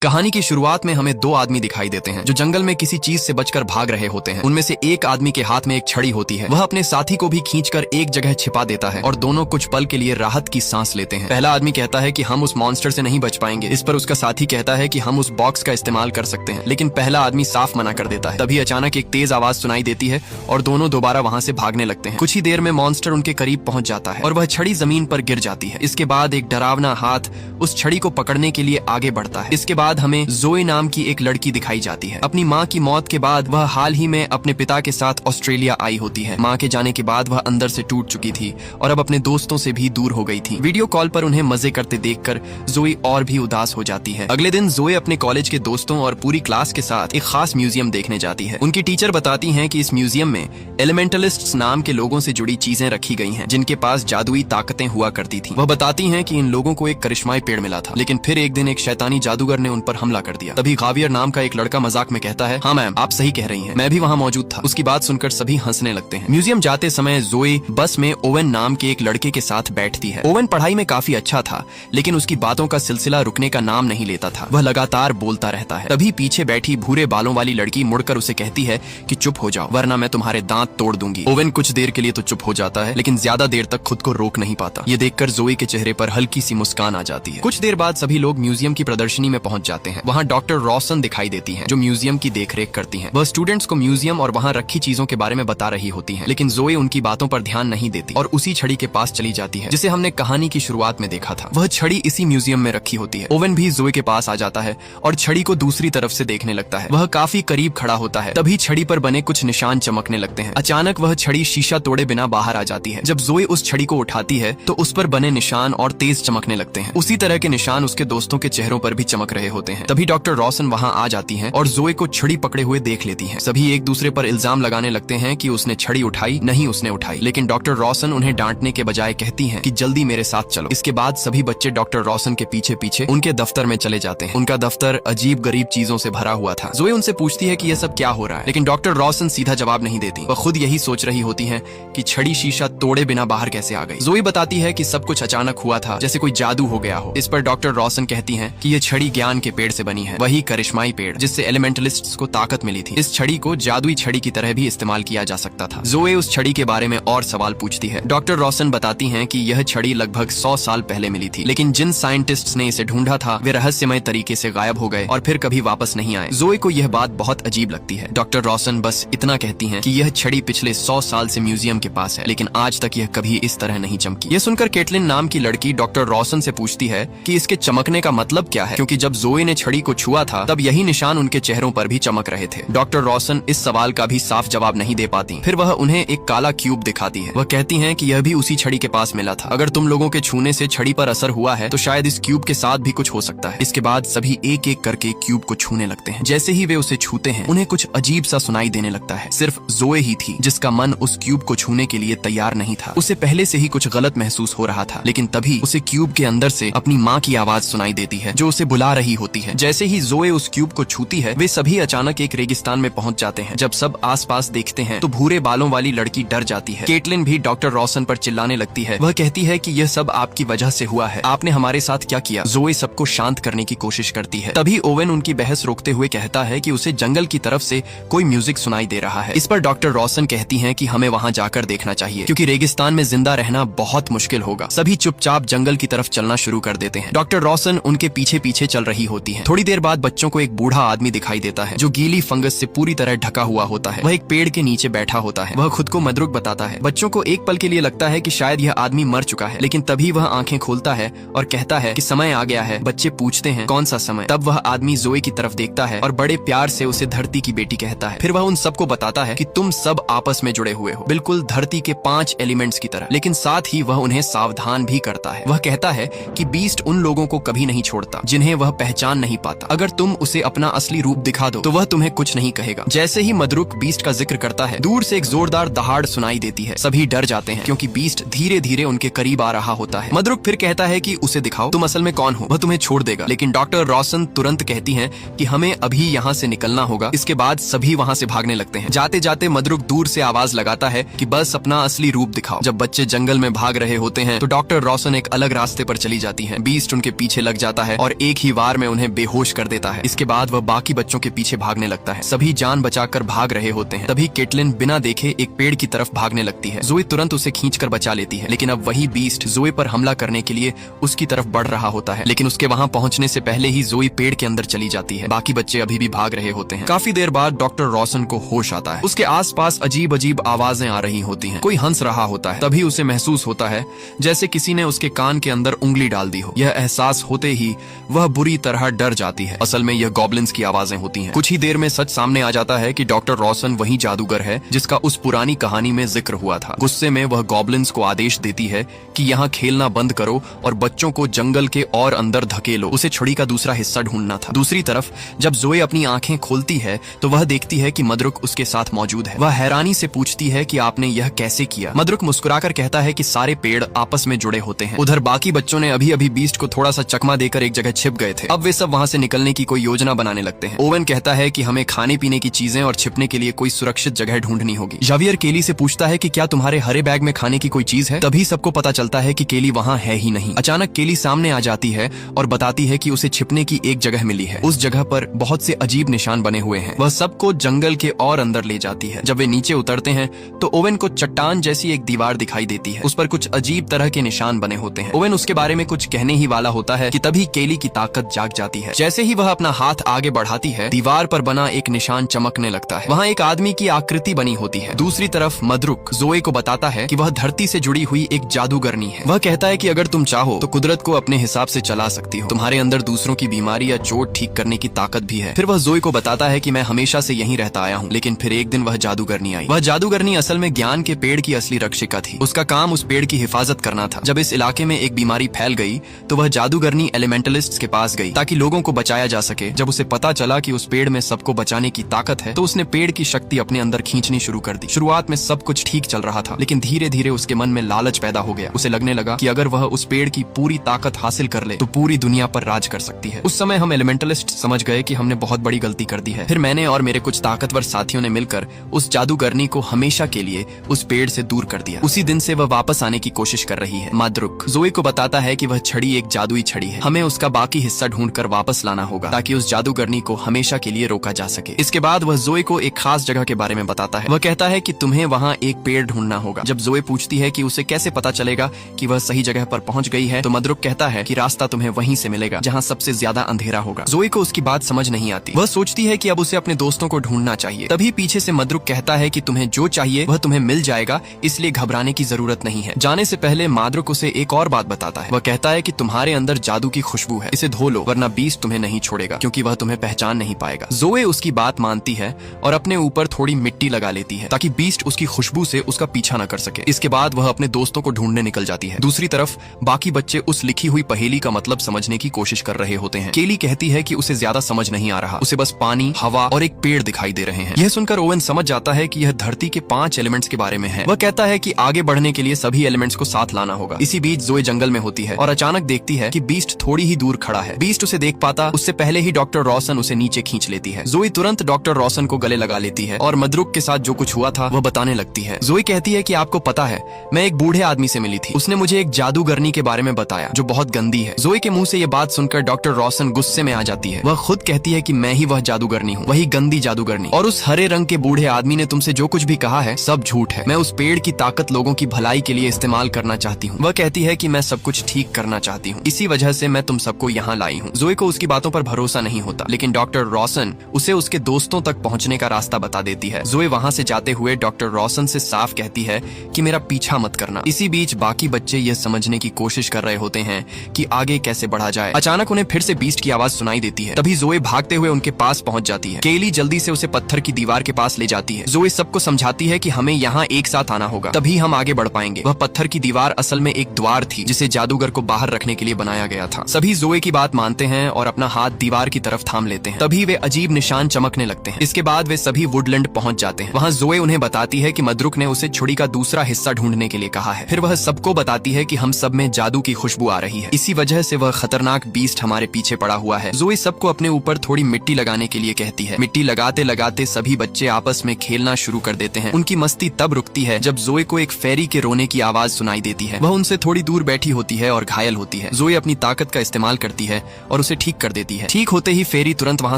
कहानी की शुरुआत में हमें दो आदमी दिखाई देते हैं जो जंगल में किसी चीज से बचकर भाग रहे होते हैं। उनमें से एक आदमी के हाथ में एक छड़ी होती है। वह अपने साथी को भी खींचकर एक जगह छिपा देता है और दोनों कुछ पल के लिए राहत की सांस लेते हैं। पहला आदमी कहता है कि हम उस मॉन्स्टर से नहीं बच पाएंगे। इस पर उसका साथी कहता है कि हम उस बॉक्स का इस्तेमाल कर सकते हैं, लेकिन पहला आदमी साफ मना कर देता है। तभी अचानक एक तेज आवाज सुनाई देती है और दोनों दोबारा वहां से भागने लगते हैं। कुछ ही देर में मॉन्स्टर उनके करीब पहुंच जाता है और वह छड़ी जमीन पर गिर जाती है। इसके बाद एक डरावना हाथ उस छड़ी को पकड़ने के लिए आगे बढ़ता है। इसके बाद हमें जोए नाम की एक लड़की दिखाई जाती है। अपनी माँ की मौत के बाद वह हाल ही में अपने पिता के साथ ऑस्ट्रेलिया आई होती है। माँ के जाने के बाद वह अंदर से टूट चुकी थी और अब अपने दोस्तों से भी दूर हो गई थी। वीडियो कॉल पर उन्हें मजे करते देखकर जोए और भी उदास हो जाती है। अगले दिन जोए अपने कॉलेज के दोस्तों और पूरी क्लास के साथ एक खास म्यूजियम देखने जाती है। उनकी टीचर बताती हैं कि इस म्यूजियम में एलिमेंटलिस्ट्स नाम के लोगों से जुड़ी चीजें रखी गई हैं, जिनके पास जादुई ताकतें हुआ करती थी। वह बताती हैं कि इन लोगों को एक करिश्माई पेड़ मिला था, लेकिन फिर एक दिन एक शैतानी जादूगर ने उन पर हमला कर दिया। तभी गावियर नाम का एक लड़का मजाक में कहता है, हाँ मैम, आप सही कह रही हैं, मैं भी वहाँ मौजूद था। उसकी बात सुनकर सभी हंसने लगते हैं। म्यूजियम जाते समय जोए बस में ओवेन नाम के एक लड़के के साथ बैठती है। ओवेन पढ़ाई में काफी अच्छा था, लेकिन उसकी बातों का सिलसिला रुकने का नाम नहीं लेता था। वह लगातार बोलता रहता है। तभी पीछे बैठी भूरे बालों वाली लड़की मुड़कर उसे कहती है कि चुप हो जाओ, वरना मैं तुम्हारे दांत तोड़ दूंगी। ओवेन कुछ देर के लिए तो चुप हो जाता है, लेकिन ज्यादा देर तक खुद को रोक नहीं पाता। ये देखकर जोए के चेहरे पर हल्की सी मुस्कान आ जाती है। कुछ देर बाद सभी लोग म्यूजियम की प्रदर्शनी में पहुंच जाते हैं। वहाँ डॉक्टर रॉसन दिखाई देती हैं, जो म्यूजियम की देखरेख करती हैं। वह स्टूडेंट्स को म्यूजियम और वहाँ रखी चीजों के बारे में बता रही होती हैं, लेकिन जोए उनकी बातों पर ध्यान नहीं देती और उसी छड़ी के पास चली जाती है जिसे हमने कहानी की शुरुआत में देखा था। वह छड़ी इसी म्यूजियम में रखी होती है। ओवेन भी जोए के पास आ जाता है और छड़ी को दूसरी तरफ से देखने लगता है। वह काफी करीब खड़ा होता है। तभी छड़ी पर बने कुछ निशान चमकने लगते हैं। अचानक वह छड़ी शीशा तोड़े बिना बाहर आ जाती है। जब जोए उस छड़ी को उठाती है तो उस पर बने निशान और तेज चमकने लगते हैं। उसी तरह के निशान उसके दोस्तों के चेहरों पर भी चमक रहे होते हैं। तभी डॉक्टर रॉसन वहाँ आ जाती हैं और जोए को छड़ी पकड़े हुए देख लेती हैं। सभी एक दूसरे पर इल्जाम लगाने लगते हैं कि उसने छड़ी उठाई, नहीं उसने उठाई, लेकिन डॉक्टर रॉसन उन्हें डांटने के बजाय कहती हैं कि जल्दी मेरे साथ चलो। इसके बाद सभी बच्चे डॉक्टर रॉसन के पीछे पीछे उनके दफ्तर में चले जाते हैं। उनका दफ्तर अजीब गरीब चीजों से भरा हुआ था। जोए उनसे पूछती है कि यह सब क्या हो रहा है, लेकिन डॉक्टर रॉसन सीधा जवाब नहीं देती। वह खुद यही सोच रही होती हैं कि छड़ी शीशा तोड़े बिना बाहर कैसे आ गई। जोए बताती है कि सब कुछ अचानक हुआ था, जैसे कोई जादू हो गया हो। इस पर डॉक्टर रॉसन कहती हैं कि यह छड़ी ज्ञान के पेड़ से बनी है, वही करिश्माई पेड़ जिससे एलिमेंटलिस्ट्स को ताकत मिली थी। इस छड़ी को जादुई छड़ी की तरह भी इस्तेमाल किया जा सकता था। जोए उस छड़ी के बारे में और सवाल पूछती है। डॉक्टर रॉसन बताती हैं कि यह छड़ी लगभग 100 साल पहले मिली थी, लेकिन जिन साइंटिस्ट्स ने इसे ढूंढा था वे रहस्यमय तरीके से गायब हो गए और फिर कभी वापस नहीं आए। जोए को यह बात बहुत अजीब लगती है। डॉक्टर रॉसन बस इतना कहती हैं कि यह छड़ी पिछले 100 साल से म्यूजियम के पास है, लेकिन आज तक यह कभी इस तरह नहीं चमकी। यह सुनकर केटलिन नाम की लड़की डॉक्टर रॉसन से पूछती है कि इसके चमकने का मतलब क्या है, क्योंकि जब जोए ने छड़ी को छुआ था तब यही निशान उनके चेहरों पर भी चमक रहे थे। डॉक्टर रॉसन इस सवाल का भी साफ जवाब नहीं दे पाती। फिर वह उन्हें एक काला क्यूब दिखाती है। वह कहती हैं कि यह भी उसी छड़ी के पास मिला था। अगर तुम लोगों के छूने से छड़ी पर असर हुआ है तो शायद इस क्यूब के साथ भी कुछ हो सकता है। इसके बाद सभी एक एक करके क्यूब को छूने लगते हैं। जैसे ही वे उसे छूते हैं उन्हें कुछ अजीब सा सुनाई देने लगता है। सिर्फ जोए ही थी जिसका मन उस क्यूब को छूने के लिए तैयार नहीं था। उसे पहले से ही कुछ गलत महसूस हो रहा था, लेकिन तभी उसे क्यूब के अंदर से अपनी माँ की आवाज सुनाई देती है जो उसे बुला रही होती है। जैसे ही जोए उस क्यूब को छूती है वे सभी अचानक एक रेगिस्तान में पहुंच जाते हैं। जब सब आसपास देखते हैं तो भूरे बालों वाली लड़की डर जाती है। केटलिन भी डॉक्टर रॉसन पर चिल्लाने लगती है। वह कहती है कि यह सब आपकी वजह से हुआ है, आपने हमारे साथ क्या किया। जोए सबको शांत करने की कोशिश करती है। तभी ओवेन उनकी बहस रोकते हुए कहता है कि उसे जंगल की तरफ से कोई म्यूजिक सुनाई दे रहा है। इस पर डॉक्टर रॉसन कहती हैं कि हमें वहां जाकर देखना चाहिए, क्योंकि रेगिस्तान में जिंदा रहना बहुत मुश्किल होगा। सभी चुपचाप जंगल की तरफ चलना शुरू कर देते हैं। डॉक्टर रॉसन उनके पीछे पीछे चल रही होती है। थोड़ी देर बाद बच्चों को एक बूढ़ा आदमी दिखाई देता है जो गीली फंगस से पूरी तरह ढका हुआ होता है। वह एक पेड़ के नीचे बैठा होता है। वह खुद को मदरुक बताता है। बच्चों को एक पल के लिए लगता है कि शायद यह आदमी मर चुका है, लेकिन तभी वह आंखें खोलता है और कहता है कि समय आ गया है। बच्चे पूछते हैं कौन सा समय। तब वह आदमी जोए की तरफ देखता है और बड़े प्यार से उसे धरती की बेटी कहता है। फिर वह उन सबको बताता है कि तुम सब आपस में जुड़े हुए हो, बिल्कुल धरती के 5 एलिमेंट्स की तरह। लेकिन साथ ही वह उन्हें सावधान भी करता है। वह कहता है कि बीस्ट उन लोगों को कभी नहीं छोड़ता जिन्हें वह पहचान नहीं पाता। अगर तुम उसे अपना असली रूप दिखा दो तो वह तुम्हें कुछ नहीं कहेगा। जैसे ही मदरुक बीस्ट का जिक्र करता है दूर से एक जोरदार दहाड़ सुनाई देती है। सभी डर जाते हैं क्योंकि बीस्ट धीरे धीरे उनके करीब आ रहा होता है। मदरुक फिर कहता है कि उसे दिखाओ, तुम असल में कौन हो, वह तुम्हें छोड़ देगा। लेकिन डॉक्टर रॉसन तुरंत कहती हैं कि हमें अभी यहाँ से निकलना होगा। इसके बाद सभी वहाँ से भागने लगते हैं। जाते जाते मदरुक दूर से आवाज लगाता है कि बस अपना असली रूप दिखाओ। जब बच्चे जंगल में भाग रहे होते हैं तो डॉक्टर रॉसन एक अलग रास्ते पर चली जाती है। बीस्ट उनके पीछे लग जाता है और एक ही वार में उन्हें बेहोश कर देता है। इसके बाद वह बाकी बच्चों के पीछे भागने लगता है। सभी जान बचाकर भाग रहे होते हैं। तभी केटलिन बिना देखे एक पेड़ की तरफ भागने लगती है। जोए तुरंत उसे खींचकर बचा लेती है, लेकिन अब वही बीस्ट जोए पर हमला करने के लिए उसकी तरफ बढ़ रहा होता है। लेकिन उसके वहां पहुंचने से पहले ही जोए पेड़ के अंदर चली जाती है। बाकी बच्चे अभी भी भाग रहे होते हैं। काफी देर बाद डॉक्टर रॉसन को होश आता है। उसके आसपास अजीब अजीब आवाजें आ रही होती हैं। कोई हंस रहा होता है। तभी उसे महसूस होता है जैसे किसी ने उसके कान के अंदर उंगली डाल दी हो। यह एहसास होते ही वह बुरी तरह डर जाती है। असल में यह गॉब्लिन्स की आवाजें होती हैं। कुछ ही देर में सच सामने आ जाता है कि डॉक्टर रॉसन वही जादूगर है जिसका उस पुरानी कहानी में जिक्र हुआ था। गुस्से में वह गॉब्लिन्स को आदेश देती है कि यहाँ खेलना बंद करो और बच्चों को जंगल के और अंदर धकेलो। उसे छड़ी का दूसरा हिस्सा ढूंढना था। दूसरी तरफ जब जोए अपनी आंखें खोलती है तो वह देखती है कि मदरुक उसके साथ मौजूद है। वह हैरानी से पूछती है कि आपने यह कैसे किया। मदरुक मुस्कुराकर कहता है कि सारे पेड़ आपस में जुड़े होते हैं। उधर बाकी बच्चों ने अभी अभी बीस्ट को थोड़ा सा चकमा देकर एक जगह छिप गए थे। अब वे सब वहां से निकलने की कोई योजना बनाने लगते हैं। ओवेन कहता है कि हमें खाने पीने की चीजें और छिपने के लिए कोई सुरक्षित जगह ढूंढनी होगी। जावियर केली से पूछता है कि क्या तुम्हारे हरे बैग में खाने की कोई चीज है। तभी सबको पता चलता है कि केली वहां है ही नहीं। अचानक केली सामने आ जाती है और बताती है कि उसे छिपने की एक जगह मिली है। उस जगह पर बहुत से अजीब निशान बने हुए हैं। वह सबको जंगल के और अंदर ले जाती है। जब वे नीचे उतरते हैं तो ओवेन को चट्टान जैसी एक दीवार दिखाई देती है। उस पर कुछ अजीब तरह के निशान बने होते हैं। ओवेन उसके बारे में कुछ कहने ही वाला होता है कि तभी केली की ताकत जाग जाती है। जैसे ही वह अपना हाथ आगे बढ़ाती है, दीवार पर बना एक निशान चमकने लगता है। वहाँ एक आदमी की आकृति बनी होती है। दूसरी तरफ मदरुक जोए को बताता है कि वह धरती से जुड़ी हुई एक जादूगरनी है। वह कहता है कि अगर तुम चाहो तो कुदरत को अपने हिसाब से चला सकती हो। तुम्हारे अंदर दूसरों की बीमारी या चोट ठीक करने की ताकत भी है। फिर वह जोए को बताता है कि मैं हमेशा से यहीं रहता आया हूँ, लेकिन फिर एक दिन वह जादूगरनी आई। वह जादूगरनी असल में ज्ञान के पेड़ की असली रक्षिका थी। उसका काम उस पेड़ की हिफाजत करना था। जब इस इलाके में एक बीमारी फैल गई तो वह जादूगरनी एलिमेंटलिस्ट्स के पास गई ताकि लोगों को बचाया जा सके। जब उसे पता चला कि उस पेड़ में सबको बचाने की ताकत है तो उसने पेड़ की शक्ति अपने अंदर खींचनी शुरू कर दी। शुरुआत में सब कुछ ठीक चल रहा था, लेकिन धीरे धीरे उसके मन में लालच पैदा हो गया। उसे लगने लगा कि अगर वह उस पेड़ की पूरी ताकत हासिल कर ले तो पूरी दुनिया पर राज कर सकती है। उस समय हम एलिमेंटलिस्ट समझ गए कि हमने बहुत बड़ी गलती कर दी है। फिर मैंने और मेरे कुछ ताकतवर साथियों ने मिलकर उस जादूगरनी को हमेशा के लिए उस पेड़ से दूर कर दिया। उसी दिन से वह वापस आने की कोशिश कर रही है। मदरुक जोए को बताता है कि वह छड़ी एक जादुई छड़ी है। हमें उसका बाकी हिस्सा ढूंढकर वापस लाना होगा ताकि उस जादूगरनी को हमेशा के लिए रोका जा सके। इसके बाद वह जोए को एक खास जगह के बारे में बताता है। वह कहता है कि तुम्हें वहाँ एक पेड़ ढूंढना होगा। जब जोए पूछती है कि उसे कैसे पता चलेगा कि वह सही जगह पर पहुंच गई है तो मदरुक कहता है कि रास्ता तुम्हें वहीं से मिलेगा जहाँ सबसे ज्यादा अंधेरा होगा। जोए को उसकी बात समझ नहीं आती। वह सोचती है कि अब उसे अपने दोस्तों को ढूंढना चाहिए। तभी पीछे से मदरुक कहता है कि तुम्हें जो चाहिए वह तुम्हें मिल जाएगा, इसलिए घबराने की जरूरत नहीं है। जाने से पहले मदरुक उसे एक और बात बताता है। वह कहता है कि तुम्हारे अंदर जादू की खुशबू है, इसे धो लो वरना बीस्ट तुम्हें नहीं छोड़ेगा क्योंकि वह तुम्हें पहचान नहीं पाएगा। जोए उसकी बात मानती है और अपने ऊपर थोड़ी मिट्टी लगा लेती है ताकि बीस्ट उसकी खुशबू से उसका पीछा न कर सके। इसके बाद वह अपने दोस्तों को ढूंढने निकल जाती है। दूसरी तरफ बाकी बच्चे उस लिखी हुई पहेली का मतलब समझने की कोशिश कर रहे होते हैं। केली कहती है कि उसे ज्यादा समझ नहीं आ रहा, उसे बस पानी, हवा और एक पेड़ दिखाई दे रहे हैं। यह सुनकर ओवेन समझ जाता है कि यह धरती के 5 एलिमेंट्स के बारे में है। वह कहता है कि आगे बढ़ने के लिए सभी एलिमेंट्स को साथ लाना होगा। इसी बीच जोए जंगल में होती है और अचानक देखती है कि बीस्ट थोड़ी ही दूर खड़ा है। बीस्ट उसे देख पाता उससे पहले ही डॉक्टर रॉसन उसे नीचे खींच लेती है। जोए तुरंत डॉक्टर रॉसन को गले लगा लेती है और मदरुक के साथ जो कुछ हुआ था वह बताने लगती है। जोए कहती है कि आपको पता है, मैं एक बूढ़े आदमी से मिली थी। उसने मुझे एक जादूगरनी के बारे में बताया जो बहुत गंदी है। जोए के मुंह से यह बात सुनकर डॉक्टर रॉसन गुस्से में आ जाती है। वह खुद कहती है कि मैं ही वह जादूगरनी हूँ, वही गंदी जादूगरनी। और उस हरे रंग के बूढ़े आदमी ने तुमसे जो कुछ भी कहा है सब झूठ है। मैं उस पेड़ की ताकत लोगों की भलाई के लिए इस्तेमाल करना चाहती हूँ। वह कहती है कि मैं सब कुछ ठीक करना चाहती हूँ, इसी वजह से मैं तुम सबको यहाँ लाई हूँ। जोए को उसकी बातों पर भरोसा नहीं होता, लेकिन डॉक्टर रॉसन उसे उसके दोस्तों तक पहुँचने का रास्ता बता देती है। जोए वहाँ से जाते हुए डॉक्टर रॉसन से साफ कहती है कि मेरा पीछा मत करना। इसी बीच बाकी बच्चे यह समझने की कोशिश कर रहे होते हैं कि आगे कैसे बढ़ा जाए। अचानक उन्हें फिर से बीस्ट की आवाज सुनाई देती है। तभी जोए भागते हुए उनके पास पहुंच जाती है। केली जल्दी से उसे पत्थर की दीवार के पास ले जाती है। जोए सबको समझाती है कि हमें यहाँ एक साथ आना होगा, तभी हम आगे बढ़ पाएंगे। वह पत्थर की दीवार असल में एक द्वार थी जिसे जादूगर को बाहर रखने के लिए बनाया गया था। सभी जोए की बात मानते हैं और अपना हाथ दीवार की तरफ थाम लेते हैं। तभी वे अजीब निशान चमकने लगते हैं। इसके बाद वे सभी वुडलैंड पहुंच जाते हैं। वहाँ जोए उन्हें बताती है कि मदरुक ने उसे छुड़ी का दूसरा हिस्सा ढूंढने के लिए कहा है। फिर वह सबको बताती है कि हम सब में जादू की खुशबू आ रही है, इसी वजह से वह खतरनाक बीस्ट हमारे पीछे पड़ा हुआ है। जोए सबको अपने ऊपर थोड़ी मिट्टी लगाने के लिए कहती है। मिट्टी लगाते लगाते सभी बच्चे आपस में खेलना शुरू कर देते हैं। उनकी मस्ती तब रुकती है जब जोए को एक फेरी के रोने की आवाज सुनाई देती है। वह उनसे थोड़ी दूर बैठी होती है और घायल होती है। जोए अपनी ताकत का इस्तेमाल करती है और उसे ठीक कर देती है। ठीक होते ही फेरी तुरंत वहाँ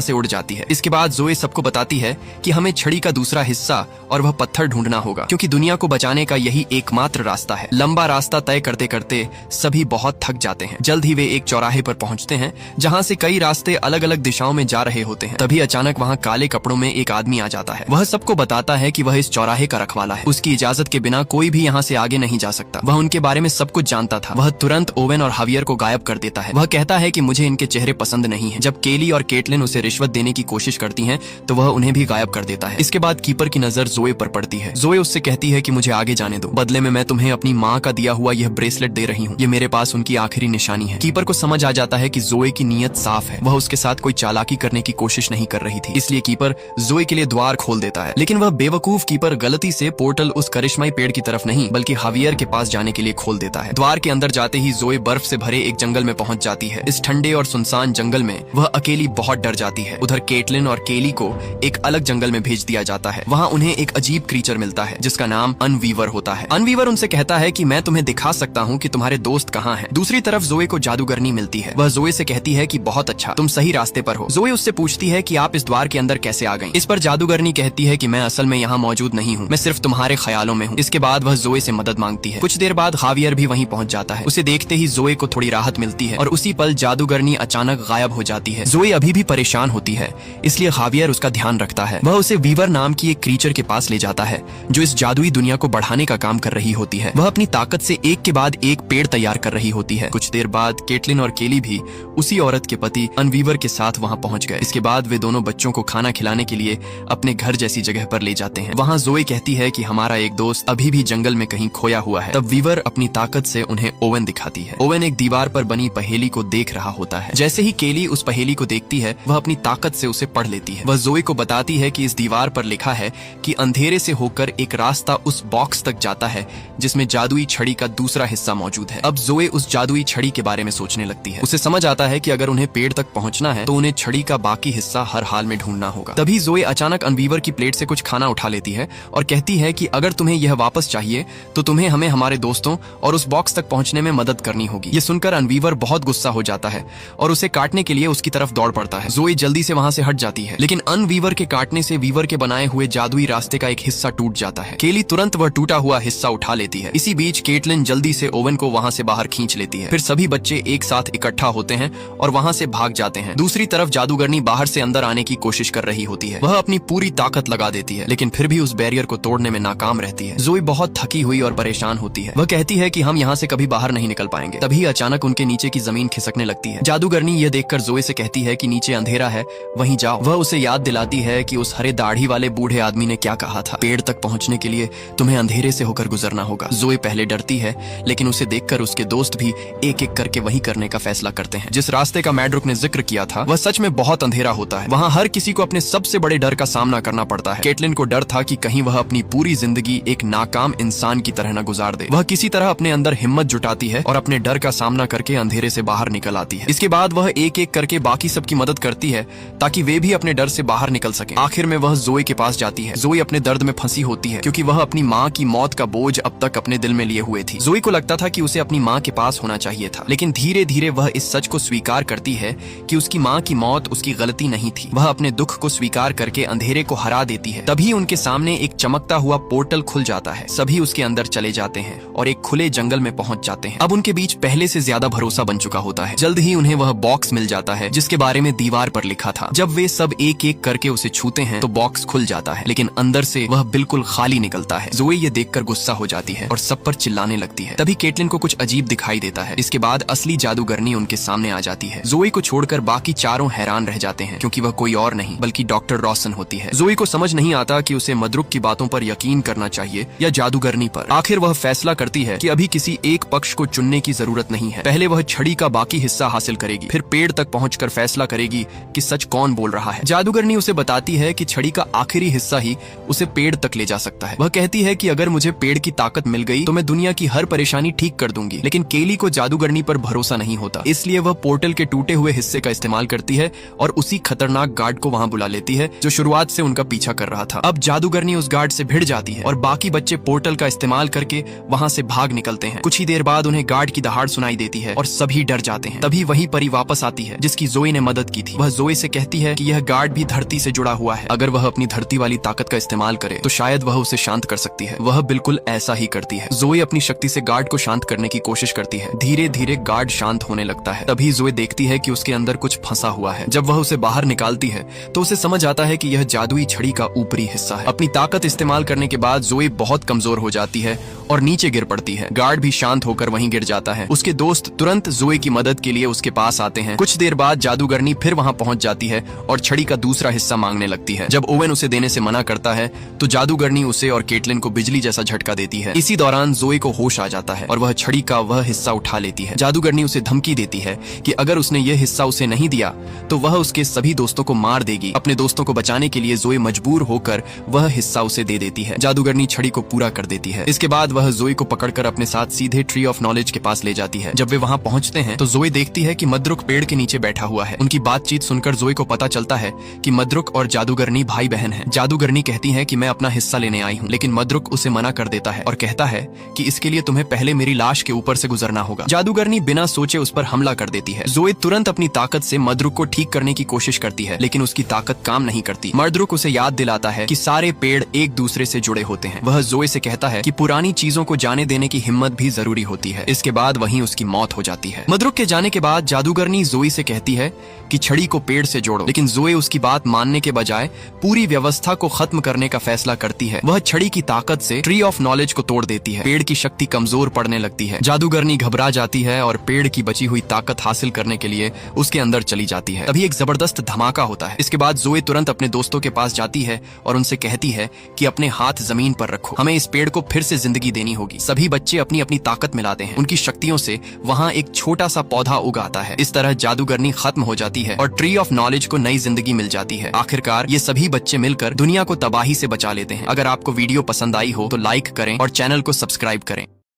से उड़ जाती है। इसके बाद जोए सबको बताती है कि हमें छड़ी का दूसरा हिस्सा और वह पत्थर ढूंढना होगा, क्योंकि दुनिया को बचाने का यही एकमात्र रास्ता है। लंबा रास्ता तय करते करते सभी बहुत थक जाते हैं। जल्द ही वे एक चौराहे पर पहुंचते हैं जहां से कई रास्ते अलग अलग दिशाओं में जा रहे होते हैं। तभी अचानक वहां काले कपड़ों में एक आदमी आ जाता है। वह सबको बताता है कि वह इस चौराहे का रखवाला है। उसकी इजाजत के बिना कोई भी यहाँ से आगे नहीं जा सकता। वह उनके बारे में सब कुछ जानता था। वह तुरंत ओवेन और हावियर को गायब कर देता है। वह कहता है कि मुझे इनके चेहरे पसंद नहीं है। जब केली और केटलिन उसे रिश्वत देने की कोशिश करती हैं, तो वह उन्हें भी गायब कर देता है। इसके बाद कीपर की नजर जोए पर पड़ती है। जोए उससे कहती है कि मुझे आगे जाने दो, बदले में मैं तुम्हें अपनी माँ का दिया हुआ यह ब्रेसलेट दे रही हूँ। ये मेरे पास उनकी आखिरी निशानी है। कीपर को समझ आ जाता है कि जोए की नीयत साफ है। वह उसके साथ कोई चालाकी करने की कोशिश नहीं कर रही थी, इसलिए कीपर जोए के लिए द्वार खोल देता है। लेकिन वह बेवकूफ कीपर गलती से पोर्टल उस करिश्माई पेड़ की तरफ नहीं बल्कि हावियर के पास जाने के लिए खोल देता है। द्वार के अंदर जाते ही जोए बर्फ से भरे एक जंगल में पहुंच जाती है। इस ठंडे और सुनसान जंगल में वह अकेली बहुत डर जाती है। उधर केटलिन और केली को एक अलग जंगल में भेज दिया जाता है। वहाँ उन्हें एक अजीब क्रीचर मिलता है जिसका नाम अनवीवर होता है। अनवीवर उनसे कहता है कि मैं तुम्हें दिखा सकता हूँ कि तुम्हारे दोस्त कहाँ हैं। दूसरी तरफ जोए को जादूगरनी मिलती है। वह जोए से कहती है कि बहुत अच्छा, तुम सही रास्ते पर हो। जोए उससे पूछती है कि आप इस द्वार के अंदर कैसे आ गई। इस पर जादूगरनी कहती है कि मैं असल में यहाँ मौजूद नहीं हूँ, मैं सिर्फ तुम्हारे ख्यालों में हूँ। इसके बाद वह जोए से मदद मांगती है। कुछ देर बाद हावियर भी वहीं पहुंच जाता है। उसे देखते ही जोए को थोड़ी राहत मिलती है और उसी पल जादूगरनी अचानक गायब हो जाती है। जोए अभी भी परेशान होती है, इसलिए हावियर उसका ध्यान रखता है। वह उसे वीवर नाम की एक क्रीचर के पास ले जाता है जो इस जादुई दुनिया को बढ़ाने का काम कर रही होती है। वह अपनी ताकत से एक के बाद एक पेड़ तैयार कर रही होती है। कुछ देर बाद केटलिन और केली भी उसी औरत के पति अनवीवर के साथ वहाँ पहुँच गए। इसके बाद वे दोनों बच्चों को खाना खिलाने के लिए अपने घर जैसी जगह पर ले जाते हैं। वहाँ जोए कहती है कि हमारा एक दोस्त अभी भी जंगल में कहीं खोया हुआ है। तब वीवर अपनी ताकत से उन्हें ओवेन दिखाती है। ओवेन एक दीवार पर बनी पहेली को देख रहा होता है। जैसे ही केली उस पहेली को देखती है, वह अपनी ताकत से उसे पढ़ लेती है। वह जोए को बताती है कि इस दीवार पर लिखा है कि अंधेरे से होकर एक रास्ता उस बॉक्स तक जाता है जिसमें जादुई छड़ी का दूसरा हिस्सा मौजूद है। अब जोए उस जादुई छड़ी के बारे में सोचने लगती है। उसे समझ आता है कि अगर उन्हें पेड़ तक पहुंचना है तो उन्हें छड़ी का बाकी हिस्सा हर हाल में ढूंढना होगा। तभी जोए अचानक अनवीवर की प्लेट से कुछ खाना उठा लेती है और कहती है कि अगर तुम्हें यह वापस चाहिए तो तुम्हें हमें हमारे दोस्तों और उस बॉक्स तक पहुंचने में मदद करनी होगी। ये सुनकर अनवीवर बहुत गुस्सा हो जाता है और उसे काटने के लिए उसकी तरफ दौड़ पड़ता है। जोए जल्दी से वहां से हट जाती है, लेकिन अनवीवर के काटने से वीवर के बनाए हुए जादुई रास्ते का एक हिस्सा टूट जाता है। केली तुरंत वह टूटा हुआ हिस्सा उठा लेती है। इसी बीच केटलिन जल्दी से ओवेन को वहां से बाहर खींच लेती है। फिर सभी बच्चे एक साथ इकट्ठा होते हैं और वहां से भाग जाते हैं। दूसरी तरफ जादूगरनी बाहर से अंदर आने की कोशिश कर रही होती है। वह अपनी पूरी ताकत लगा देती है, लेकिन फिर भी उस बैरियर को तोड़ने में नाकाम रहती है। जोए बहुत थकी हुई और परेशान होती है। वह कहती है कि हम यहाँ से कभी बाहर नहीं निकल पाएंगे। तभी अचानक उनके नीचे की जमीन खिसकने लगती है। जादूगरनी यह देखकर जोए से कहती है कि नीचे अंधेरा है, वहीं जाओ। वह उसे याद दिलाती है कि उस हरे दाढ़ी वाले बूढ़े आदमी ने क्या कहा था, पेड़ तक पहुंचने के लिए तुम्हें अंधेरे से होकर गुजरना होगा। जोए पहले डरती है, लेकिन उसे देखकर उसके दोस्त भी एक एक करके वही करने का फैसला करते हैं। जिस रास्ते का मैड्रुक ने जिक्र किया था वह सच में बहुत अंधेरा होता है। वहाँ हर किसी को अपने सबसे बड़े डर का सामना करना पड़ता है। केटलिन को डर था कि कहीं वह अपनी पूरी जिंदगी एक नाकाम इंसान की तरह न गुजार दे। वह किसी तरह अपने अंदर हिम्मत जुटाती है और अपने डर का सामना करके अंधेरे से बाहर निकल आती है। इसके बाद वह एक एक करके बाकी सबकी मदद करती है ताकि वे भी अपने डर से बाहर निकल सके। आखिर में वह जोए के पास जाती है। जोए अपने दर्द में फंसी होती है क्योंकि वह अपनी माँ की मौत का बोझ अब तक अपने दिल में लिए हुए थी। जोए को लगता था कि उसे अपनी माँ के पास होना चाहिए था, लेकिन धीरे धीरे वह इस सच को स्वीकार करती है कि उसकी माँ की मौत उसकी गलती नहीं थी। वह अपने दुख को स्वीकार करके अंधेरे को हरा देती है। तभी उनके सामने एक चमकता हुआ पोर्टल खुल जाता है। सभी उसके अंदर चले जाते हैं और एक खुले जंगल में पहुंच जाते हैं। अब उनके बीच पहले से ज्यादा भरोसा बन चुका होता है। जल्द ही उन्हें वह बॉक्स मिल जाता है जिसके बारे में दीवार पर लिखा था। जब वे सब एक एक करके उसे छूते हैं तो बॉक्स खुल जाता है, लेकिन अंदर से वह बिल्कुल खाली निकलता है। जोए ये देखकर गुस्सा हो जाती है और सब पर चिल्लाने लगती है। तभी केटलिन को कुछ अजीब दिखाई देता है। इसके बाद असली जादूगरनी उनके सामने आ जाती है। जोए को छोड़कर बाकी चारों हैरान रह जाते हैं क्योंकि वह कोई और नहीं बल्कि डॉक्टर रॉसन होती है। जोए को समझ नहीं आता कि उसे मदरुक की बातों पर यकीन करना चाहिए या जादूगरनी पर। आखिर वह फैसला करती है कि अभी किसी एक पक्ष को चुनने की जरूरत नहीं है। पहले वह छड़ी का बाकी हिस्सा हासिल करेगी, फिर पेड़ तक पहुंचकर फैसला करेगी कि सच कौन बोल रहा है। जादूगरनी उसे बताती है कि छड़ी का आखिरी हिस्सा ही उसे पेड़ तक ले जा सकता है। वह कहती है कि अगर मुझे पेड़ की ताकत मिल गई तो मैं दुनिया की हर परेशानी ठीक कर दूंगी। लेकिन केली को जादूगरनी पर भरोसा नहीं होता, इसलिए वह पोर्टल के टूटे हुए हिस्से का इस्तेमाल करती है और उसी खतरनाक गार्ड को वहां बुला लेती है जो शुरुआत से उनका पीछा कर रहा था। अब जादूगरनी उस गार्ड से भिड़ जाती है और बाकी बच्चे पोर्टल का इस्तेमाल करके वहां से भाग निकलते हैं। कुछ ही देर बाद उन्हें गार्ड की दहाड़ सुनाई देती है और सभी डर जाते हैं। तभी वहीं पर गाड़ी वापस आती है जिसकी जोई ने मदद की थी। वह जोई से कहती है कि यह गार्ड भी धरती से जुड़ा हुआ है, अगर वह अपनी धरती वाली ताकत का इस्तेमाल करे तो शायद वह उसे शांत कर सकती है। वह बिल्कुल ऐसा ही करती है। जोई अपनी शक्ति से गार्ड को शांत करने की कोशिश करती है। धीरे धीरे गार्ड शांत होने लगता है। तभी जोई देखती है कि उसके अंदर कुछ फंसा हुआ है। जब वह उसे बाहर निकालती है तो उसे समझ आता है कि यह जादुई छड़ी का ऊपरी हिस्सा है। अपनी ताकत इस्तेमाल करने के बाद जोई बहुत कमजोर हो जाती है और नीचे गिर पड़ती है। गार्ड भी शांत होकर वहीं गिर जाता है। उसके दोस्त तुरंत जोई की मदद के लिए उसके पास आते हैं। कुछ देर बाद जादूगरनी फिर वहां पहुंच जाती है और छड़ी का दूसरा हिस्सा मांगने लगती है। जब ओवेन उसे देने से मना करता है तो जादूगरनी उसे और केटलिन को बिजली जैसा झटका देती है। इसी दौरान जोई को होश आ जाता है और वह छड़ी का वह हिस्सा उठा लेती है। जादूगरनी उसे धमकी देती है कि अगर उसने यह हिस्सा उसे नहीं दिया तो वह उसके सभी दोस्तों को मार देगी। अपने दोस्तों को बचाने के लिए जोई मजबूर होकर वह हिस्सा उसे दे देती है। जादूगरनी छड़ी को पूरा कर देती है। इसके बाद वह जोई को पकड़कर अपने साथ सीधे ट्री ऑफ नॉलेज के पास ले जाती है। जब वे वहां पहुंचते हैं तो जोई देखती है कि मद्रुक पेड़ के नीचे बैठा हुआ है। उनकी बातचीत सुनकर जोई को पता चलता है कि मद्रुक और जादूगरनी भाई बहन हैं। जादूगरनी कहती है कि मैं अपना हिस्सा लेने आई हूँ, लेकिन मद्रुक उसे मना कर देता है और कहता है कि इसके लिए तुम्हें पहले मेरी लाश के ऊपर से गुजरना होगा। जादूगरनी बिना सोचे उस पर हमला कर देती है। जोई तुरंत अपनी ताकत से मद्रुक को ठीक करने की कोशिश करती है, लेकिन उसकी ताकत काम नहीं करती। मद्रुक उसे याद दिलाता है कि सारे पेड़ एक दूसरे से जुड़े होते हैं। वह जोई से कहता है कि पुरानी चीजों को जाने देने की हिम्मत भी जरूरी होती है। इसके बाद वहीं उसकी मौत हो जाती है। मद्रुक के जाने के बाद जादूगरनी जोई से कहती है कि छड़ी को पेड़ से जोड़ो, लेकिन जोई उसकी बात मानने के बजाय पूरी व्यवस्था को खत्म करने का फैसला करती है। वह छड़ी की ताकत से ट्री ऑफ नॉलेज को तोड़ देती है। पेड़ की शक्ति कमजोर पड़ने लगती है। जादूगरनी घबरा जाती है और पेड़ की बची हुई ताकत हासिल करने के लिए उसके अंदर चली जाती है। तभी एक जबरदस्त धमाका होता है। इसके बाद जोई तुरंत अपने दोस्तों के पास जाती है और उनसे कहती है कि अपने हाथ जमीन पर रखो, हमें इस पेड़ को फिर से जिंदगी देनी होगी। सभी बच्चे अपनी अपनी ताकत मिलाते हैं। उनकी शक्तियों से वहाँ एक छोटा सा पौधा उगाता है। इस तरह जादूगरनी खत्म हो जाती है और ट्री ऑफ नॉलेज को नई जिंदगी मिल जाती है। आखिरकार ये सभी बच्चे मिलकर दुनिया को तबाही से बचा लेते हैं। अगर आपको वीडियो पसंद आई हो तो लाइक करें और चैनल को सब्सक्राइब करें।